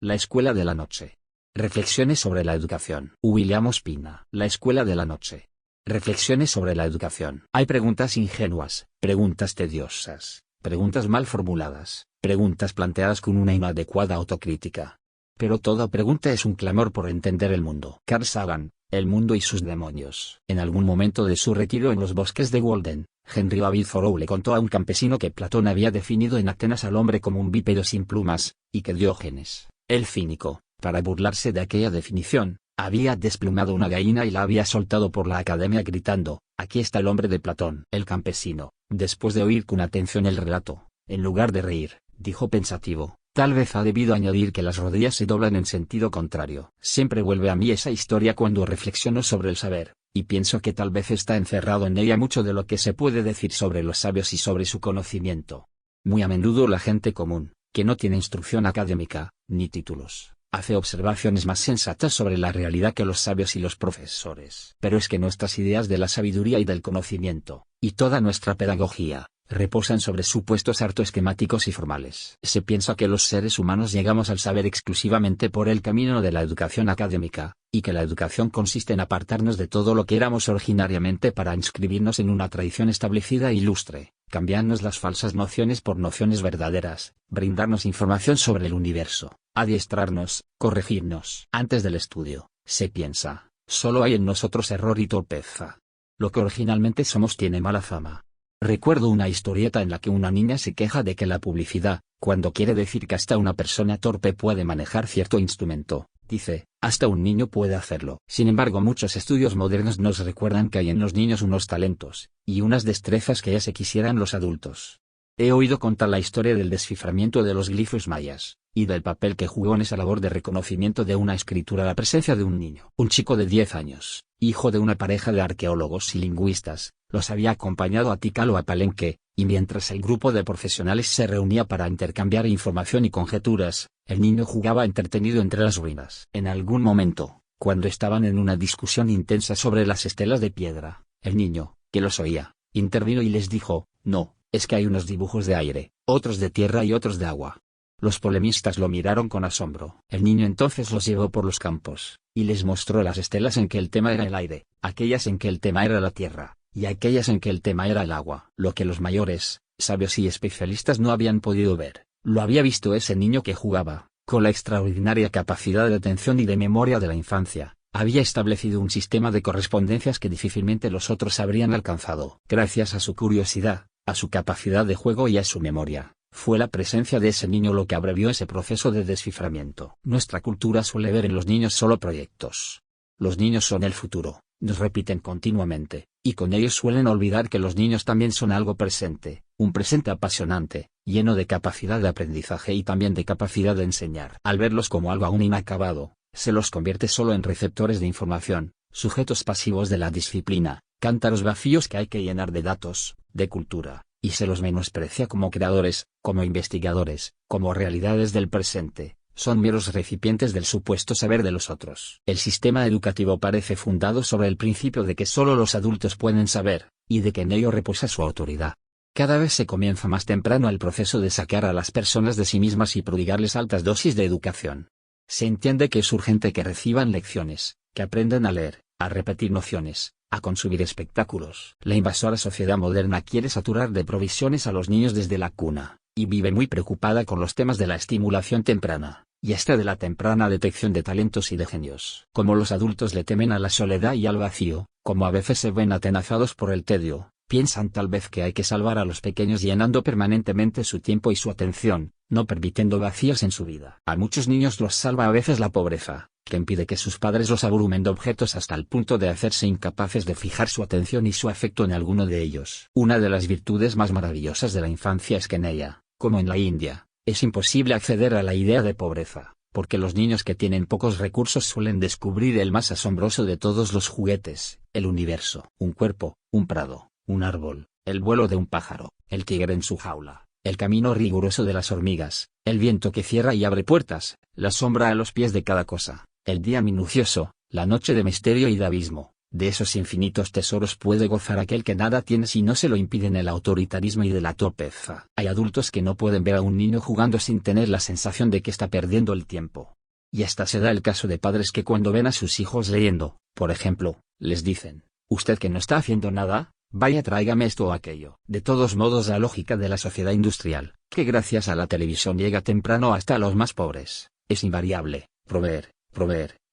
La escuela de la noche. Reflexiones sobre la educación. William Ospina. La escuela de la noche. Reflexiones sobre la educación. Hay preguntas ingenuas, preguntas tediosas, preguntas mal formuladas, preguntas planteadas con una inadecuada autocrítica. Pero toda pregunta es un clamor por entender el mundo. Carl Sagan, El mundo y sus demonios. En algún momento de su retiro en los bosques de Walden, Henry David Thoreau le contó a un campesino que Platón había definido en Atenas al hombre como un bípedo sin plumas, y que Diógenes, el cínico, para burlarse de aquella definición, había desplumado una gallina y la había soltado por la academia gritando: «Aquí está el hombre de Platón». El campesino, después de oír con atención el relato, en lugar de reír, dijo pensativo: «Tal vez ha debido añadir que las rodillas se doblan en sentido contrario». Siempre vuelve a mí esa historia cuando reflexiono sobre el saber, y pienso que tal vez está encerrado en ella mucho de lo que se puede decir sobre los sabios y sobre su conocimiento. Muy a menudo la gente común, que no tiene instrucción académica, ni títulos, hace observaciones más sensatas sobre la realidad que los sabios y los profesores. Pero es que nuestras ideas de la sabiduría y del conocimiento, y toda nuestra pedagogía, reposan sobre supuestos harto esquemáticos y formales. Se piensa que los seres humanos llegamos al saber exclusivamente por el camino de la educación académica, y que la educación consiste en apartarnos de todo lo que éramos originariamente para inscribirnos en una tradición establecida e ilustre, cambiarnos las falsas nociones por nociones verdaderas, brindarnos información sobre el universo, adiestrarnos, corregirnos. Antes del estudio, se piensa, solo hay en nosotros error y torpeza. Lo que originalmente somos tiene mala fama. Recuerdo una historieta en la que una niña se queja de que la publicidad, cuando quiere decir que hasta una persona torpe puede manejar cierto instrumento, dice: «Hasta un niño puede hacerlo». Sin embargo, muchos estudios modernos nos recuerdan que hay en los niños unos talentos, y unas destrezas que ya se quisieran los adultos. He oído contar la historia del desciframiento de los glifos mayas, y del papel que jugó en esa labor de reconocimiento de una escritura la presencia de un niño. Un chico de 10 años, hijo de una pareja de arqueólogos y lingüistas, los había acompañado a Tikal o a Palenque, y mientras el grupo de profesionales se reunía para intercambiar información y conjeturas, el niño jugaba entretenido entre las ruinas. En algún momento, cuando estaban en una discusión intensa sobre las estelas de piedra, el niño, que los oía, intervino y les dijo: «No, es que hay unos dibujos de aire, otros de tierra y otros de agua». Los polemistas lo miraron con asombro. El niño entonces los llevó por los campos, y les mostró las estelas en que el tema era el aire, aquellas en que el tema era la tierra, y aquellas en que el tema era el agua. Lo que los mayores, sabios y especialistas no habían podido ver, lo había visto ese niño que jugaba, con la extraordinaria capacidad de atención y de memoria de la infancia. Había establecido un sistema de correspondencias que difícilmente los otros habrían alcanzado. Gracias a su curiosidad, a su capacidad de juego y a su memoria, fue la presencia de ese niño lo que abrevió ese proceso de desciframiento. Nuestra cultura suele ver en los niños solo proyectos. Los niños son el futuro, nos repiten continuamente, y con ellos suelen olvidar que los niños también son algo presente, un presente apasionante, lleno de capacidad de aprendizaje y también de capacidad de enseñar. Al verlos como algo aún inacabado, se los convierte solo en receptores de información, sujetos pasivos de la disciplina, cántaros vacíos que hay que llenar de datos, de cultura, y se los menosprecia como creadores, como investigadores, como realidades del presente. Son meros recipientes del supuesto saber de los otros. El sistema educativo parece fundado sobre el principio de que solo los adultos pueden saber, y de que en ello reposa su autoridad. Cada vez se comienza más temprano el proceso de sacar a las personas de sí mismas y prodigarles altas dosis de educación. Se entiende que es urgente que reciban lecciones, que aprendan a leer, a repetir nociones, a consumir espectáculos. La invasora sociedad moderna quiere saturar de provisiones a los niños desde la cuna, y vive muy preocupada con los temas de la estimulación temprana, y hasta de la temprana detección de talentos y de genios. Como los adultos le temen a la soledad y al vacío, como a veces se ven atenazados por el tedio, piensan tal vez que hay que salvar a los pequeños llenando permanentemente su tiempo y su atención, no permitiendo vacíos en su vida. A muchos niños los salva a veces la pobreza, que impide que sus padres los abrumen de objetos hasta el punto de hacerse incapaces de fijar su atención y su afecto en alguno de ellos. Una de las virtudes más maravillosas de la infancia es que en ella, como en la India, es imposible acceder a la idea de pobreza, porque los niños que tienen pocos recursos suelen descubrir el más asombroso de todos los juguetes, el universo. Un cuerpo, un prado, un árbol, el vuelo de un pájaro, el tigre en su jaula, el camino riguroso de las hormigas, el viento que cierra y abre puertas, la sombra a los pies de cada cosa, el día minucioso, la noche de misterio y de abismo, De esos infinitos tesoros puede gozar aquel que nada tiene si no se lo impiden el autoritarismo y de la torpeza. Hay adultos que no pueden ver a un niño jugando sin tener la sensación de que está perdiendo el tiempo. Y hasta se da el caso de padres que cuando ven a sus hijos leyendo, por ejemplo, les dicen: «Usted que no está haciendo nada, vaya tráigame esto o aquello». De todos modos, la lógica de la sociedad industrial, que gracias a la televisión llega temprano hasta los más pobres, es invariable: proveer,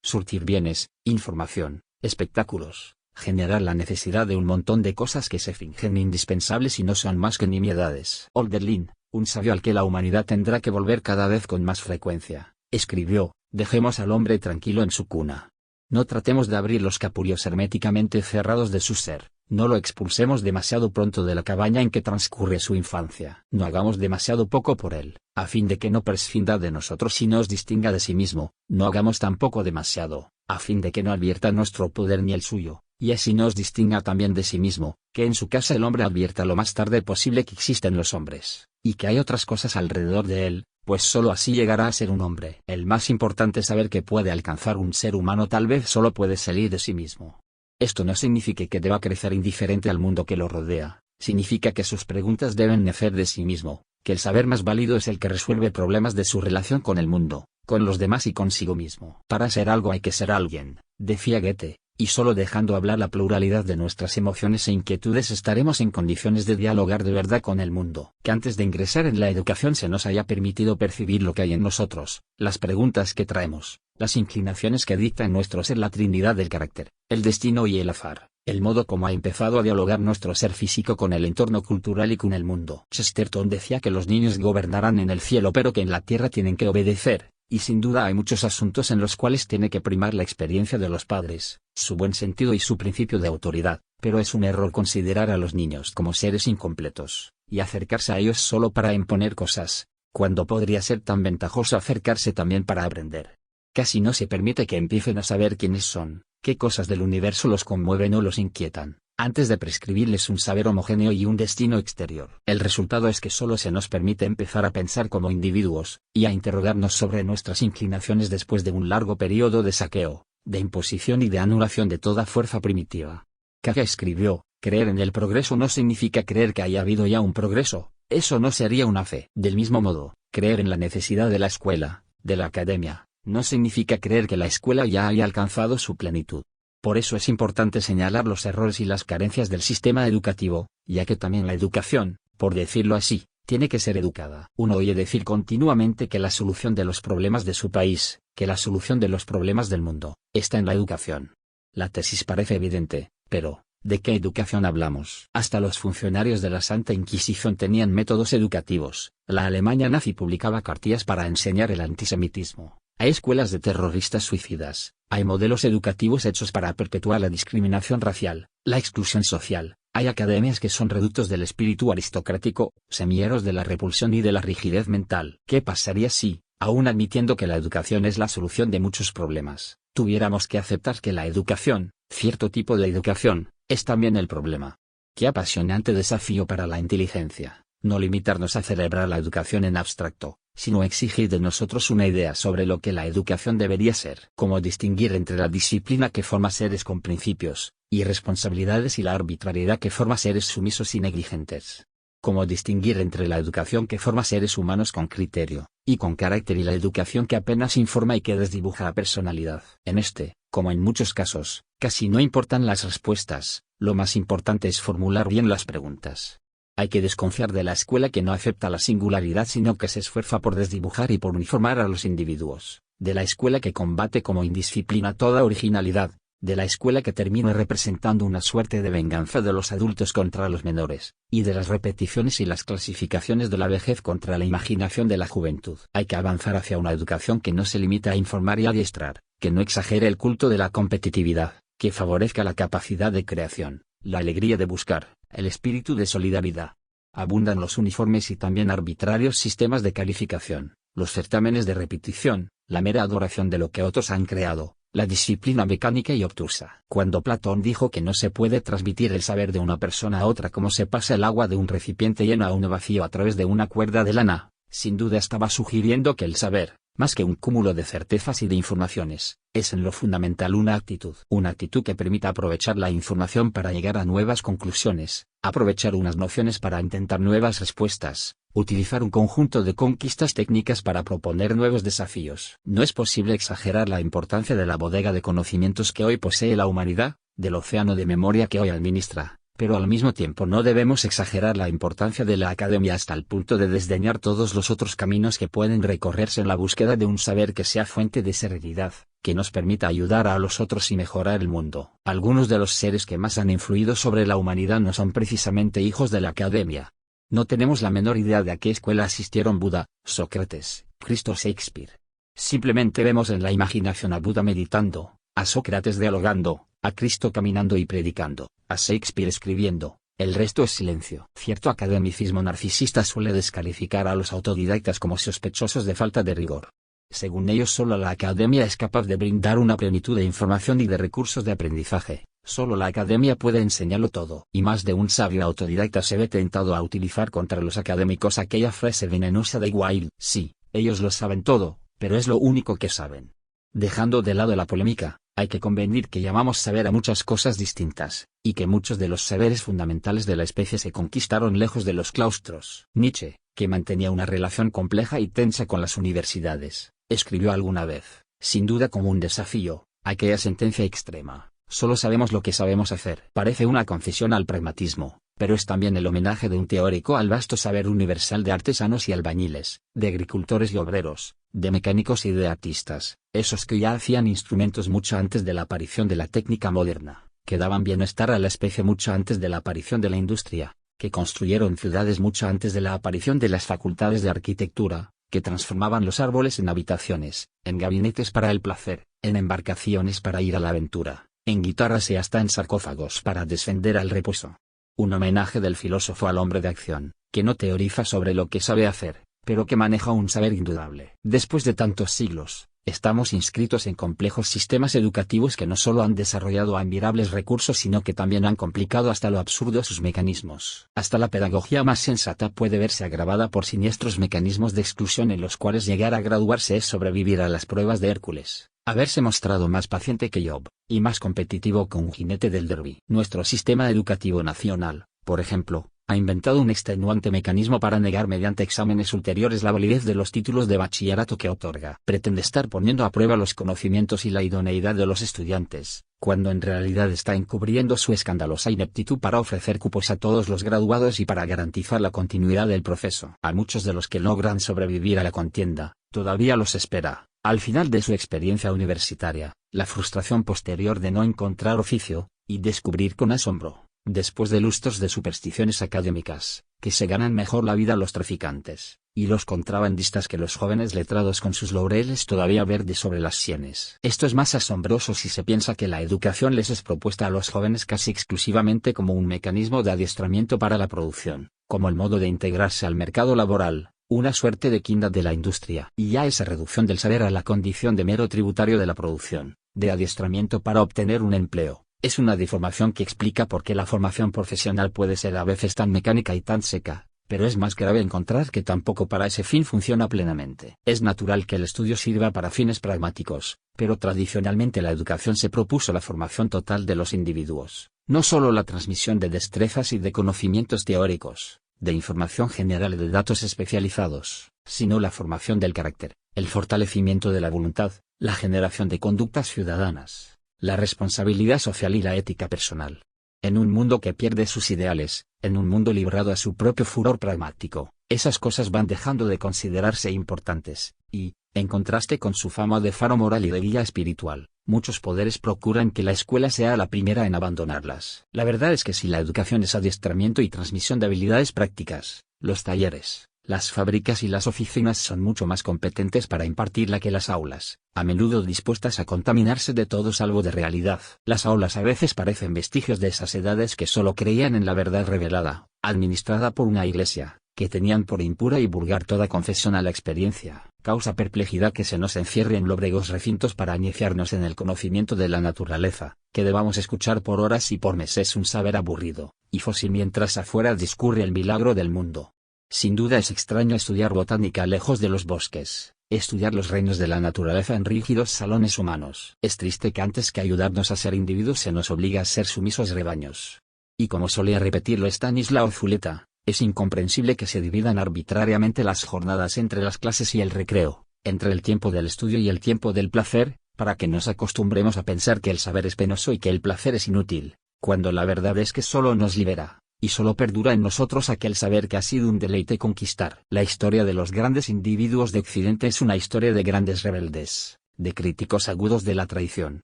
surtir bienes, información, espectáculos, generar la necesidad de un montón de cosas que se fingen indispensables y no son más que nimiedades. Hölderlin, un sabio al que la humanidad tendrá que volver cada vez con más frecuencia, escribió: «Dejemos al hombre tranquilo en su cuna. No tratemos de abrir los capullos herméticamente cerrados de su ser, no lo expulsemos demasiado pronto de la cabaña en que transcurre su infancia. No hagamos demasiado poco por él, a fin de que no prescinda de nosotros y nos distinga de sí mismo, no hagamos tampoco demasiado, a fin de que no advierta nuestro poder ni el suyo, y así nos distinga también de sí mismo, que en su casa el hombre advierta lo más tarde posible que existen los hombres, y que hay otras cosas alrededor de él, pues sólo así llegará a ser un hombre». El más importante es saber que puede alcanzar un ser humano tal vez solo puede salir de sí mismo. Esto no significa que deba crecer indiferente al mundo que lo rodea, significa que sus preguntas deben nacer de sí mismo, que el saber más válido es el que resuelve problemas de su relación con el mundo, con los demás y consigo mismo. Para ser algo hay que ser alguien, decía Goethe, y solo dejando hablar la pluralidad de nuestras emociones e inquietudes estaremos en condiciones de dialogar de verdad con el mundo. Que antes de ingresar en la educación se nos haya permitido percibir lo que hay en nosotros, las preguntas que traemos, las inclinaciones que dicta en nuestro ser la trinidad del carácter, el destino y el azar, el modo como ha empezado a dialogar nuestro ser físico con el entorno cultural y con el mundo. Chesterton decía que los niños gobernarán en el cielo pero que en la tierra tienen que obedecer. Y sin duda hay muchos asuntos en los cuales tiene que primar la experiencia de los padres, su buen sentido y su principio de autoridad, pero es un error considerar a los niños como seres incompletos, y acercarse a ellos solo para imponer cosas, cuando podría ser tan ventajoso acercarse también para aprender. Casi no se permite que empiecen a saber quiénes son, qué cosas del universo los conmueven o los inquietan, antes de prescribirles un saber homogéneo y un destino exterior. El resultado es que solo se nos permite empezar a pensar como individuos, y a interrogarnos sobre nuestras inclinaciones después de un largo periodo de saqueo, de imposición y de anulación de toda fuerza primitiva. Kafka escribió: «Creer en el progreso no significa creer que haya habido ya un progreso, eso no sería una fe». Del mismo modo, creer en la necesidad de la escuela, de la academia, no significa creer que la escuela ya haya alcanzado su plenitud. Por eso es importante señalar los errores y las carencias del sistema educativo, ya que también la educación, por decirlo así, tiene que ser educada. Uno oye decir continuamente que la solución de los problemas de su país, que la solución de los problemas del mundo, está en la educación. La tesis parece evidente, pero, ¿de qué educación hablamos? Hasta los funcionarios de la Santa Inquisición tenían métodos educativos. La Alemania nazi publicaba cartillas para enseñar el antisemitismo. Hay escuelas de terroristas suicidas, hay modelos educativos hechos para perpetuar la discriminación racial, la exclusión social, hay academias que son reductos del espíritu aristocrático, semilleros de la repulsión y de la rigidez mental. ¿Qué pasaría si, aun admitiendo que la educación es la solución de muchos problemas, tuviéramos que aceptar que la educación, cierto tipo de educación, es también el problema? Qué apasionante desafío para la inteligencia, no limitarnos a celebrar la educación en abstracto, sino exigir de nosotros una idea sobre lo que la educación debería ser. Cómo distinguir entre la disciplina que forma seres con principios y responsabilidades y la arbitrariedad que forma seres sumisos y negligentes. Cómo distinguir entre la educación que forma seres humanos con criterio y con carácter y la educación que apenas informa y que desdibuja la personalidad. En este, como en muchos casos, casi no importan las respuestas, lo más importante es formular bien las preguntas. Hay que desconfiar de la escuela que no acepta la singularidad sino que se esfuerza por desdibujar y por uniformar a los individuos, de la escuela que combate como indisciplina toda originalidad, de la escuela que termina representando una suerte de venganza de los adultos contra los menores, y de las repeticiones y las clasificaciones de la vejez contra la imaginación de la juventud. Hay que avanzar hacia una educación que no se limite a informar y adiestrar, que no exagere el culto de la competitividad, que favorezca la capacidad de creación, la alegría de buscar, el espíritu de solidaridad. Abundan los uniformes y también arbitrarios sistemas de calificación, los certámenes de repetición, la mera adoración de lo que otros han creado, la disciplina mecánica y obtusa. Cuando Platón dijo que no se puede transmitir el saber de una persona a otra como se pasa el agua de un recipiente lleno a uno vacío a través de una cuerda de lana, sin duda estaba sugiriendo que el saber, más que un cúmulo de certezas y de informaciones, Es en lo fundamental una actitud que permita aprovechar la información para llegar a nuevas conclusiones, aprovechar unas nociones para intentar nuevas respuestas, utilizar un conjunto de conquistas técnicas para proponer nuevos desafíos. No es posible exagerar la importancia de la bodega de conocimientos que hoy posee la humanidad, del océano de memoria que hoy administra, pero al mismo tiempo no debemos exagerar la importancia de la academia hasta el punto de desdeñar todos los otros caminos que pueden recorrerse en la búsqueda de un saber que sea fuente de serenidad, que nos permita ayudar a los otros y mejorar el mundo. Algunos de los seres que más han influido sobre la humanidad no son precisamente hijos de la academia. No tenemos la menor idea de a qué escuela asistieron Buda, Sócrates, Cristo o Shakespeare. Simplemente vemos en la imaginación a Buda meditando, a Sócrates dialogando, a Cristo caminando y predicando, a Shakespeare escribiendo. El resto es silencio. Cierto academicismo narcisista suele descalificar a los autodidactas como sospechosos de falta de rigor. Según ellos, solo la academia es capaz de brindar una plenitud de información y de recursos de aprendizaje. Solo la academia puede enseñarlo todo. Y más de un sabio autodidacta se ve tentado a utilizar contra los académicos aquella frase venenosa de Wilde: sí, ellos lo saben todo, pero es lo único que saben. Dejando de lado la polémica, hay que convenir que llamamos saber a muchas cosas distintas, y que muchos de los saberes fundamentales de la especie se conquistaron lejos de los claustros. Nietzsche, que mantenía una relación compleja y tensa con las universidades, escribió alguna vez, sin duda como un desafío, aquella sentencia extrema: solo sabemos lo que sabemos hacer. Parece una concesión al pragmatismo, pero es también el homenaje de un teórico al vasto saber universal de artesanos y albañiles, de agricultores y obreros, de mecánicos y de artistas, esos que ya hacían instrumentos mucho antes de la aparición de la técnica moderna, que daban bienestar a la especie mucho antes de la aparición de la industria, que construyeron ciudades mucho antes de la aparición de las facultades de arquitectura, que transformaban los árboles en habitaciones, en gabinetes para el placer, en embarcaciones para ir a la aventura, en guitarras y hasta en sarcófagos para descender al reposo. Un homenaje del filósofo al hombre de acción, que no teoriza sobre lo que sabe hacer, pero que maneja un saber indudable. Después de tantos siglos, estamos inscritos en complejos sistemas educativos que no solo han desarrollado admirables recursos sino que también han complicado hasta lo absurdo sus mecanismos. Hasta la pedagogía más sensata puede verse agravada por siniestros mecanismos de exclusión en los cuales llegar a graduarse es sobrevivir a las pruebas de Hércules, haberse mostrado más paciente que Job, y más competitivo que un jinete del derby. Nuestro sistema educativo nacional, por ejemplo, ha inventado un extenuante mecanismo para negar mediante exámenes ulteriores la validez de los títulos de bachillerato que otorga. Pretende estar poniendo a prueba los conocimientos y la idoneidad de los estudiantes, cuando en realidad está encubriendo su escandalosa ineptitud para ofrecer cupos a todos los graduados y para garantizar la continuidad del proceso. A muchos de los que logran sobrevivir a la contienda, todavía los espera, al final de su experiencia universitaria, la frustración posterior de no encontrar oficio, y descubrir con asombro, después de lustros de supersticiones académicas, que se ganan mejor la vida los traficantes, y los contrabandistas que los jóvenes letrados con sus laureles todavía verdes sobre las sienes. Esto es más asombroso si se piensa que la educación les es propuesta a los jóvenes casi exclusivamente como un mecanismo de adiestramiento para la producción, como el modo de integrarse al mercado laboral, una suerte de quinta de la industria. Y ya esa reducción del saber a la condición de mero tributario de la producción, de adiestramiento para obtener un empleo, es una deformación que explica por qué la formación profesional puede ser a veces tan mecánica y tan seca, pero es más grave encontrar que tampoco para ese fin funciona plenamente. Es natural que el estudio sirva para fines pragmáticos, pero tradicionalmente la educación se propuso la formación total de los individuos, no solo la transmisión de destrezas y de conocimientos teóricos, de información general y de datos especializados, sino la formación del carácter, el fortalecimiento de la voluntad, la generación de conductas ciudadanas, la responsabilidad social y la ética personal. En un mundo que pierde sus ideales, en un mundo librado a su propio furor pragmático, esas cosas van dejando de considerarse importantes, y, en contraste con su fama de faro moral y de guía espiritual, muchos poderes procuran que la escuela sea la primera en abandonarlas. La verdad es que si la educación es adiestramiento y transmisión de habilidades prácticas, los talleres, las fábricas y las oficinas son mucho más competentes para impartirla que las aulas, a menudo dispuestas a contaminarse de todo salvo de realidad. Las aulas a veces parecen vestigios de esas edades que solo creían en la verdad revelada, administrada por una iglesia, que tenían por impura y vulgar toda confesión a la experiencia. Causa perplejidad que se nos encierre en lóbregos recintos para iniciarnos en el conocimiento de la naturaleza, que debamos escuchar por horas y por meses un saber aburrido y fósil mientras afuera discurre el milagro del mundo. Sin duda es extraño estudiar botánica lejos de los bosques, estudiar los reinos de la naturaleza en rígidos salones humanos. Es triste que antes que ayudarnos a ser individuos se nos obliga a ser sumisos rebaños. Y como solía repetirlo Stanislao Zuleta, es incomprensible que se dividan arbitrariamente las jornadas entre las clases y el recreo, entre el tiempo del estudio y el tiempo del placer, para que nos acostumbremos a pensar que el saber es penoso y que el placer es inútil, cuando la verdad es que solo nos libera, y solo perdura en nosotros aquel saber que ha sido un deleite conquistar. La historia de los grandes individuos de Occidente es una historia de grandes rebeldes, de críticos agudos de la traición,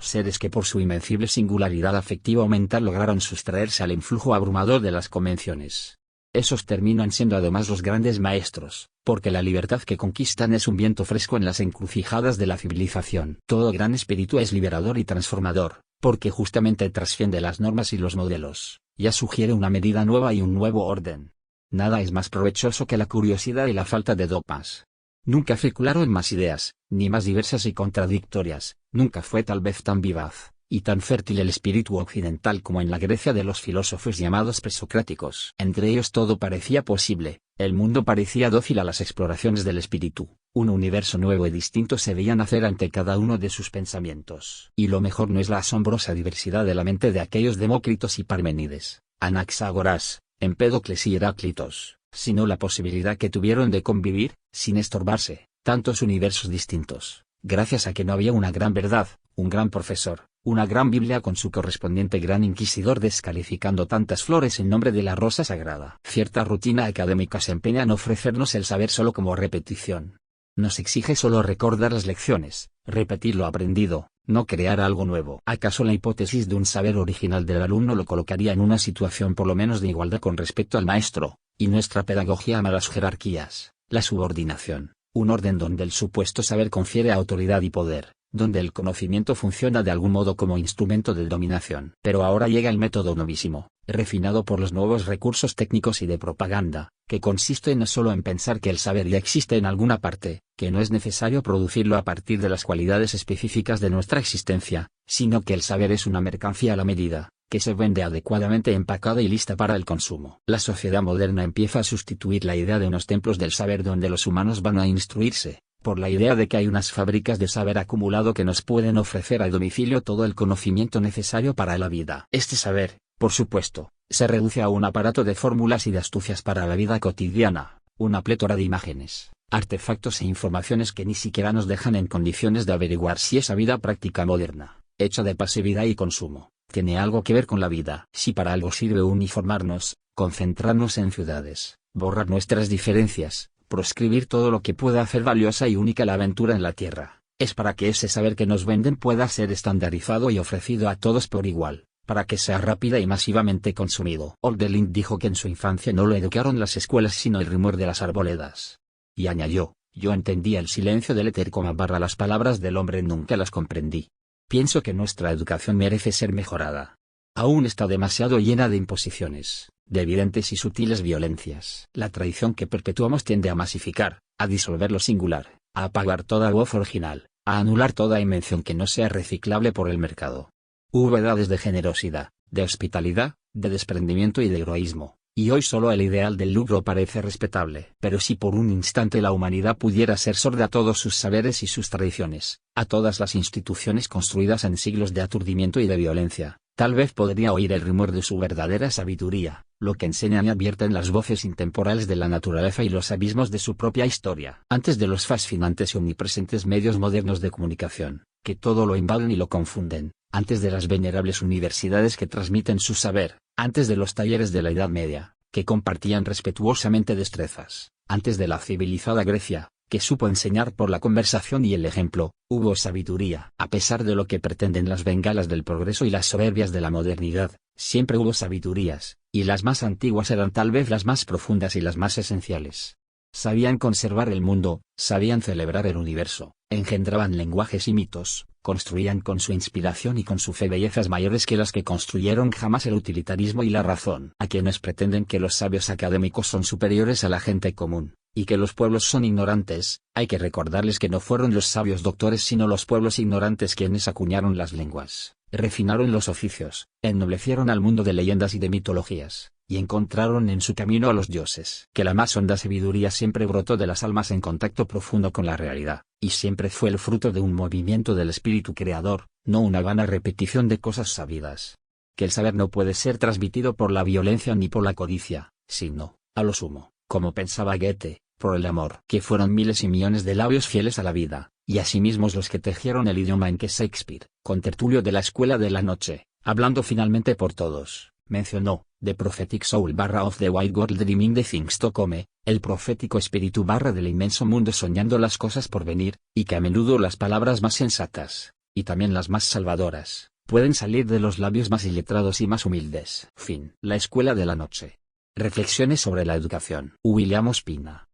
seres que por su invencible singularidad afectiva o mental lograron sustraerse al influjo abrumador de las convenciones. Esos terminan siendo además los grandes maestros, porque la libertad que conquistan es un viento fresco en las encrucijadas de la civilización. Todo gran espíritu es liberador y transformador, porque justamente trasciende las normas y los modelos, ya sugiere una medida nueva y un nuevo orden. Nada es más provechoso que la curiosidad y la falta de dogmas. Nunca circularon más ideas, ni más diversas y contradictorias, nunca fue tal vez tan vivaz y tan fértil el espíritu occidental como en la Grecia de los filósofos llamados presocráticos. Entre ellos todo parecía posible, el mundo parecía dócil a las exploraciones del espíritu, un universo nuevo y distinto se veía nacer ante cada uno de sus pensamientos. Y lo mejor no es la asombrosa diversidad de la mente de aquellos Demócritos y Parménides, Anaxágoras, Empédocles y Heráclitos, sino la posibilidad que tuvieron de convivir, sin estorbarse, tantos universos distintos, gracias a que no había una gran verdad, un gran profesor, una gran Biblia con su correspondiente gran inquisidor descalificando tantas flores en nombre de la rosa sagrada. Cierta rutina académica se empeña en ofrecernos el saber solo como repetición. Nos exige solo recordar las lecciones, repetir lo aprendido, no crear algo nuevo. ¿Acaso la hipótesis de un saber original del alumno lo colocaría en una situación por lo menos de igualdad con respecto al maestro, y nuestra pedagogía ama las jerarquías, la subordinación, un orden donde el supuesto saber confiere autoridad y poder, donde el conocimiento funciona de algún modo como instrumento de dominación? Pero ahora llega el método novísimo, refinado por los nuevos recursos técnicos y de propaganda, que consiste no solo en pensar que el saber ya existe en alguna parte, que no es necesario producirlo a partir de las cualidades específicas de nuestra existencia, sino que el saber es una mercancía a la medida, que se vende adecuadamente empacada y lista para el consumo. La sociedad moderna empieza a sustituir la idea de unos templos del saber donde los humanos van a instruirse, por la idea de que hay unas fábricas de saber acumulado que nos pueden ofrecer a domicilio todo el conocimiento necesario para la vida. Este saber, por supuesto, se reduce a un aparato de fórmulas y de astucias para la vida cotidiana, una plétora de imágenes, artefactos e informaciones que ni siquiera nos dejan en condiciones de averiguar si esa vida práctica moderna, hecha de pasividad y consumo, tiene algo que ver con la vida. Si para algo sirve uniformarnos, concentrarnos en ciudades, borrar nuestras diferencias, proscribir todo lo que pueda hacer valiosa y única la aventura en la tierra, es para que ese saber que nos venden pueda ser estandarizado y ofrecido a todos por igual, para que sea rápida y masivamente consumido. Hölderlin dijo que en su infancia no lo educaron las escuelas sino el rumor de las arboledas. Y añadió, yo entendía el silencio del éter como barra las palabras del hombre nunca las comprendí. Pienso que nuestra educación merece ser mejorada. Aún está demasiado llena de imposiciones, de evidentes y sutiles violencias. La tradición que perpetuamos tiende a masificar, a disolver lo singular, a apagar toda voz original, a anular toda invención que no sea reciclable por el mercado. Hubo edades de generosidad, de hospitalidad, de desprendimiento y de heroísmo, y hoy solo el ideal del lucro parece respetable. Pero si por un instante la humanidad pudiera ser sorda a todos sus saberes y sus tradiciones, a todas las instituciones construidas en siglos de aturdimiento y de violencia, tal vez podría oír el rumor de su verdadera sabiduría, lo que enseñan y advierten las voces intemporales de la naturaleza y los abismos de su propia historia. Antes de los fascinantes y omnipresentes medios modernos de comunicación, que todo lo invaden y lo confunden, antes de las venerables universidades que transmiten su saber, antes de los talleres de la Edad Media, que compartían respetuosamente destrezas, antes de la civilizada Grecia, que supo enseñar por la conversación y el ejemplo, hubo sabiduría. A pesar de lo que pretenden las bengalas del progreso y las soberbias de la modernidad, siempre hubo sabidurías, y las más antiguas eran tal vez las más profundas y las más esenciales. Sabían conservar el mundo, sabían celebrar el universo, engendraban lenguajes y mitos, construían con su inspiración y con su fe bellezas mayores que las que construyeron jamás el utilitarismo y la razón. A quienes pretenden que los sabios académicos son superiores a la gente común, y que los pueblos son ignorantes, hay que recordarles que no fueron los sabios doctores sino los pueblos ignorantes quienes acuñaron las lenguas, refinaron los oficios, ennoblecieron al mundo de leyendas y de mitologías, y encontraron en su camino a los dioses. Que la más honda sabiduría siempre brotó de las almas en contacto profundo con la realidad, y siempre fue el fruto de un movimiento del espíritu creador, no una vana repetición de cosas sabidas. Que el saber no puede ser transmitido por la violencia ni por la codicia, sino, a lo sumo, como pensaba Goethe, por el amor. Que fueron miles y millones de labios fieles a la vida, y asimismo los que tejieron el idioma en que Shakespeare, con Tertulio de la Escuela de la Noche, hablando finalmente por todos, mencionó, The Prophetic Soul of the White World Dreaming the Things to Come, el profético espíritu del inmenso mundo soñando las cosas por venir, y que a menudo las palabras más sensatas, y también las más salvadoras, pueden salir de los labios más iletrados y más humildes. Fin. La Escuela de la Noche. Reflexiones sobre la educación. William Ospina.